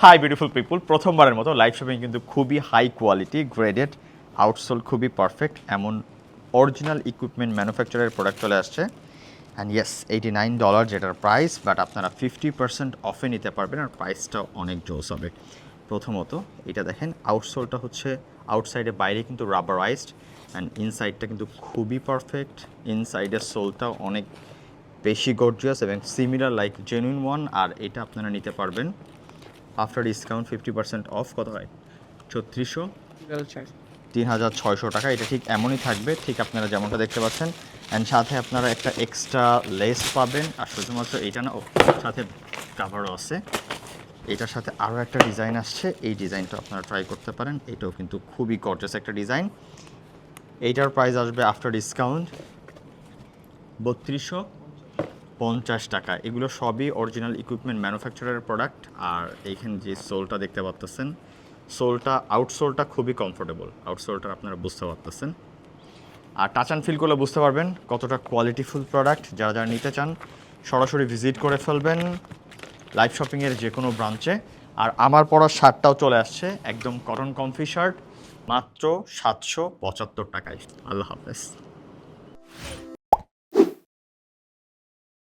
Hi beautiful people, প্রথমবারের মতো live shopping কিন্তু খুবই হাই কোয়ালিটি গ্রেডেড আউটসোল, খুবই পারফেক্ট এমন অরিজিনাল ইকুইপমেন্ট ম্যানুফ্যাকচারের প্রোডাক্ট চলে আসছে। অ্যান্ড ইয়েস $89 যেটার প্রাইস, বাট আপনারা 50% অফে নিতে পারবেন আর প্রাইসটাও অনেক জোস হবে। প্রথমত এটা দেখেন, আউটসোলটা হচ্ছে আউটসাইডে বাইরে কিন্তু রাবারাইজড অ্যান্ড ইনসাইডটা কিন্তু খুবই পারফেক্ট। ইনসাইডের সোলটাও অনেক বেশি গর্জিয়াস এবং সিমিলার লাইক জেনুইন ওয়ান। আর এটা আপনারা নিতে পারবেন আফটার ডিসকাউন্ট 50% অফ। কত হয়? 3600 টাকা। এটা ঠিক এমনই থাকবে, ঠিক আপনারা যেমনটা দেখতে পাচ্ছেন। অ্যান্ড সাথে আপনারা একটা এক্সট্রা লেস পাবেন। আর শুধুমাত্র এইটা না, সাথে কাভারও আছে। এটার সাথে আরও একটা ডিজাইন আসছে, এই ডিজাইনটা আপনারা ট্রাই করতে পারেন। এটাও কিন্তু খুবই গর্জাস একটা ডিজাইন। এইটার প্রাইস আসবে আফটার ডিসকাউন্ট 3250 টাকা। এগুলো সবই অরিজিনাল ইকুইপমেন্ট ম্যানুফ্যাকচারের প্রোডাক্ট। আর এইখানে যে সোলটা দেখতে পাচ্তেছেন, সোলটা আউটসোলটা খুবই কমফোর্টেবল। আউটসোলটা আপনারা বুঝতে পারতেছেন, আর টাচ অ্যান্ড ফিল করলে বুঝতে পারবেন কতটা কোয়ালিটিফুল প্রোডাক্ট। যারা যারা নিতে চান সরাসরি ভিজিট করে ফেলবেন লাইভ শপিংয়ের যে কোনো ব্রাঞ্চে। আর আমার পরা শার্টটাও চলে আসছে, একদম কটন কমফি শার্ট, মাত্র 775 টাকায়। আল্লাহ হাফেজ।